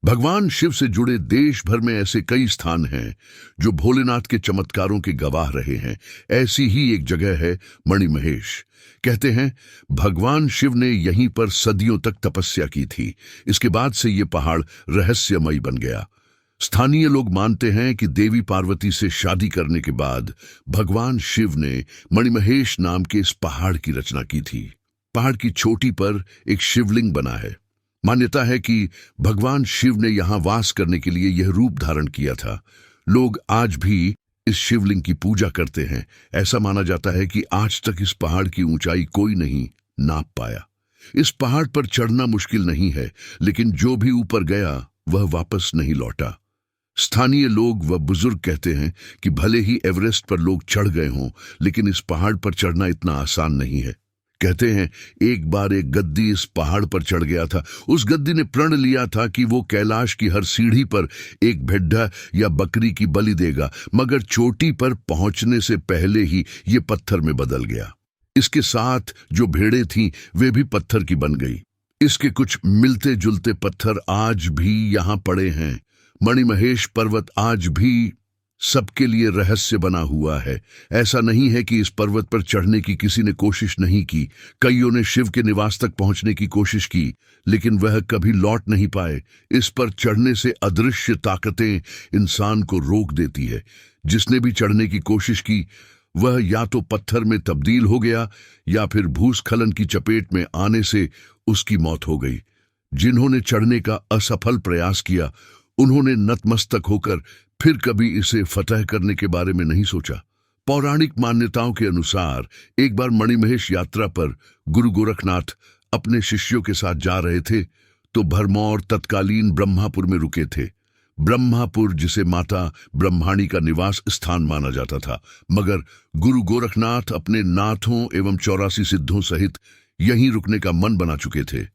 भगवान शिव से जुड़े देश भर में ऐसे कई स्थान हैं जो भोलेनाथ के चमत्कारों के गवाह रहे हैं। ऐसी ही एक जगह है मणिमहेश। कहते हैं भगवान शिव ने यहीं पर सदियों तक तपस्या की थी। इसके बाद से ये पहाड़ रहस्यमयी बन गया। स्थानीय लोग मानते हैं कि देवी पार्वती से शादी करने के बाद भगवान शिव ने मणिमहेश नाम के इस पहाड़ की रचना की थी। पहाड़ की चोटी पर एक शिवलिंग बना है। मान्यता है कि भगवान शिव ने यहां वास करने के लिए यह रूप धारण किया था। लोग आज भी इस शिवलिंग की पूजा करते हैं। ऐसा माना जाता है कि आज तक इस पहाड़ की ऊंचाई कोई नहीं नाप पाया। इस पहाड़ पर चढ़ना मुश्किल नहीं है, लेकिन जो भी ऊपर गया वह वापस नहीं लौटा। स्थानीय लोग व बुजुर्ग कहते हैं कि भले ही एवरेस्ट पर लोग चढ़ गए हों, लेकिन इस पहाड़ पर चढ़ना इतना आसान नहीं है। कहते हैं एक बार एक गद्दी इस पहाड़ पर चढ़ गया था। उस गद्दी ने प्रण लिया था कि वो कैलाश की हर सीढ़ी पर एक भेड्डा या बकरी की बलि देगा, मगर चोटी पर पहुंचने से पहले ही ये पत्थर में बदल गया। इसके साथ जो भेड़ें थीं वे भी पत्थर की बन गई। इसके कुछ मिलते जुलते पत्थर आज भी यहाँ पड़े हैं। मणिमहेश पर्वत आज भी सबके लिए रहस्य बना हुआ है। ऐसा नहीं है कि इस पर्वत पर चढ़ने की किसी ने कोशिश नहीं की। कईयों ने शिव के निवास तक पहुंचने की कोशिश की, लेकिन वह कभी लौट नहीं पाए। इस पर चढ़ने से अदृश्य ताकतें इंसान को रोक देती है। जिसने भी चढ़ने की कोशिश की वह या तो पत्थर में तब्दील हो गया या फिर भूस्खलन की चपेट में आने से उसकी मौत हो गई। जिन्होंने चढ़ने का असफल प्रयास किया उन्होंने नतमस्तक होकर फिर कभी इसे फतह करने के बारे में नहीं सोचा। पौराणिक मान्यताओं के अनुसार एक बार मणिमहेश यात्रा पर गुरु गोरखनाथ अपने शिष्यों के साथ जा रहे थे तो भरमौर तत्कालीन ब्रह्मापुर में रुके थे। ब्रह्मापुर जिसे माता ब्रह्माणी का निवास स्थान माना जाता था, मगर गुरु गोरखनाथ अपने नाथों एवं 84 सिद्धों सहित यहीं रुकने का मन बना चुके थे।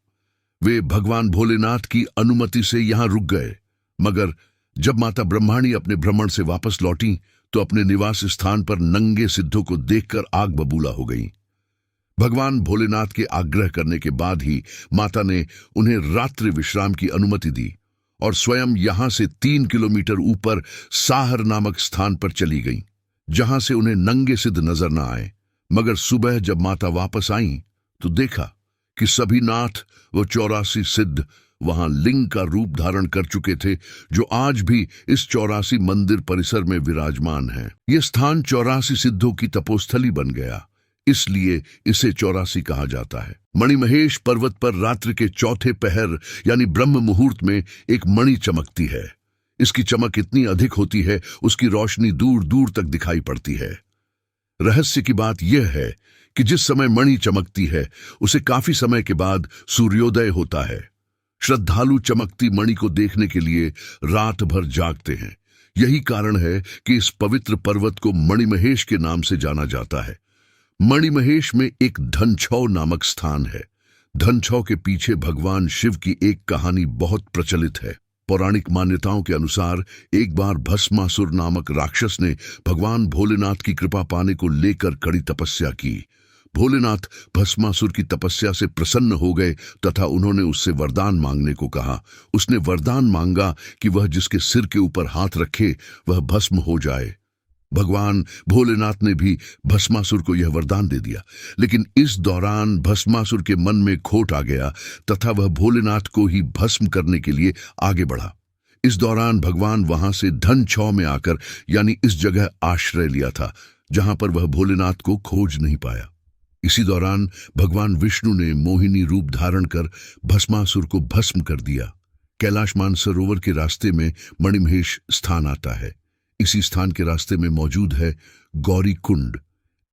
वे भगवान भोलेनाथ की अनुमति से यहां रुक गए, मगर जब माता ब्रह्माणी अपने भ्रमण से वापस लौटी तो अपने निवास स्थान पर नंगे सिद्धों को देखकर आग बबूला हो गई। भगवान भोलेनाथ के आग्रह करने के बाद ही माता ने उन्हें रात्रि विश्राम की अनुमति दी और स्वयं यहां से 3 किलोमीटर ऊपर साहर नामक स्थान पर चली गईं, जहां से उन्हें नंगे सिद्ध नजर न आए। मगर सुबह जब माता वापस आईं तो देखा कि सभी नाथ व 84 सिद्ध वहां लिंग का रूप धारण कर चुके थे, जो आज भी इस 84 मंदिर परिसर में विराजमान है। यह स्थान 84 सिद्धों की तपोस्थली बन गया, इसलिए इसे 84 कहा जाता है। मणिमहेश पर्वत पर रात्रि के चौथे पहर यानी ब्रह्म मुहूर्त में एक मणि चमकती है। इसकी चमक इतनी अधिक होती है उसकी रोशनी दूर दूर तक दिखाई पड़ती है। रहस्य की बात यह है कि जिस समय मणि चमकती है उसे काफी समय के बाद सूर्योदय होता है। श्रद्धालु चमकती मणि को देखने के लिए रात भर जागते हैं। यही कारण है कि इस पवित्र पर्वत को मणिमहेश के नाम से जाना जाता है। मणिमहेश में एक धनछौ नामक स्थान है। धनछौ के पीछे भगवान शिव की एक कहानी बहुत प्रचलित है। पौराणिक मान्यताओं के अनुसार एक बार भस्मासुर नामक राक्षस ने भगवान भोलेनाथ की कृपा पाने को लेकर कड़ी तपस्या की। भोलेनाथ भस्मासुर की तपस्या से प्रसन्न हो गए तथा उन्होंने उससे वरदान मांगने को कहा। उसने वरदान मांगा कि वह जिसके सिर के ऊपर हाथ रखे वह भस्म हो जाए। भगवान भोलेनाथ ने भी भस्मासुर को यह वरदान दे दिया, लेकिन इस दौरान भस्मासुर के मन में खोट आ गया तथा वह भोलेनाथ को ही भस्म करने के लिए आगे बढ़ा। इस दौरान भगवान वहां से धनछौ में आकर यानी इस जगह आश्रय लिया था, जहां पर वह भोलेनाथ को खोज नहीं पाया। इसी दौरान भगवान विष्णु ने मोहिनी रूप धारण कर भस्मासुर को भस्म कर दिया। कैलाश मानसरोवर के रास्ते में मणिमहेश स्थान आता है। इसी स्थान के रास्ते में मौजूद है गौरी कुंड।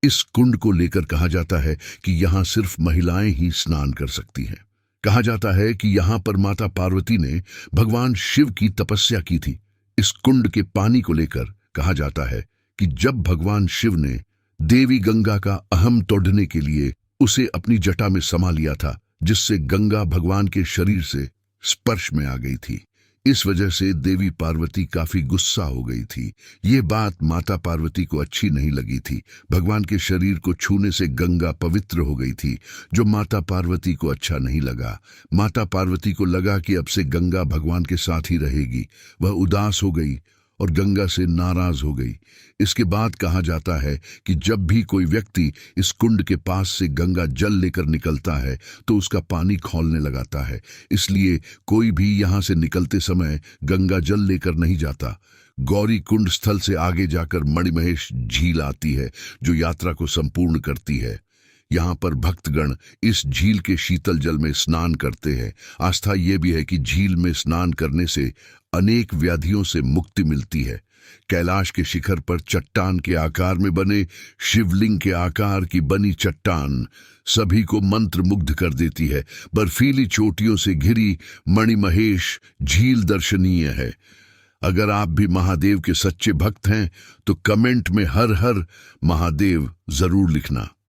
इस कुंड को लेकर कहा जाता है कि यहाँ सिर्फ महिलाएं ही स्नान कर सकती हैं। कहा जाता है कि यहाँ पर माता पार्वती ने भगवान शिव की तपस्या की थी। इस कुंड के पानी को लेकर कहा जाता है कि जब भगवान शिव ने देवी गंगा का अहम तोड़ने के लिए उसे अपनी जटा में समा लिया था, जिससे गंगा भगवान के शरीर से स्पर्श में आ गई थी। इस वजह से देवी पार्वती काफी गुस्सा हो गई थी। ये बात माता पार्वती को अच्छी नहीं लगी थी। भगवान के शरीर को छूने से गंगा पवित्र हो गई थी, जो माता पार्वती को अच्छा नहीं लगा। माता पार्वती को लगा कि अब से गंगा भगवान के साथ ही रहेगी। वह उदास हो गई और गंगा से नाराज हो गई। इसके बाद कहा जाता है कि जब भी कोई व्यक्ति इस कुंड के पास से गंगा जल लेकर निकलता है तो उसका पानी खौलने लगाता है। इसलिए कोई भी यहाँ से निकलते समय गंगा जल लेकर नहीं जाता। गौरी कुंड स्थल से आगे जाकर मणिमहेश झील आती है, जो यात्रा को संपूर्ण करती है। यहाँ पर भक्तगण इस झील के शीतल जल में स्नान करते हैं। आस्था ये भी है कि झील में स्नान करने से अनेक व्याधियों से मुक्ति मिलती है। कैलाश के शिखर पर चट्टान के आकार में बने शिवलिंग के आकार की बनी चट्टान सभी को मंत्र मुग्ध कर देती है। बर्फीली चोटियों से घिरी मणिमहेश झील दर्शनीय है। अगर आप भी महादेव के सच्चे भक्त हैं तो कमेंट में हर हर महादेव जरूर लिखना।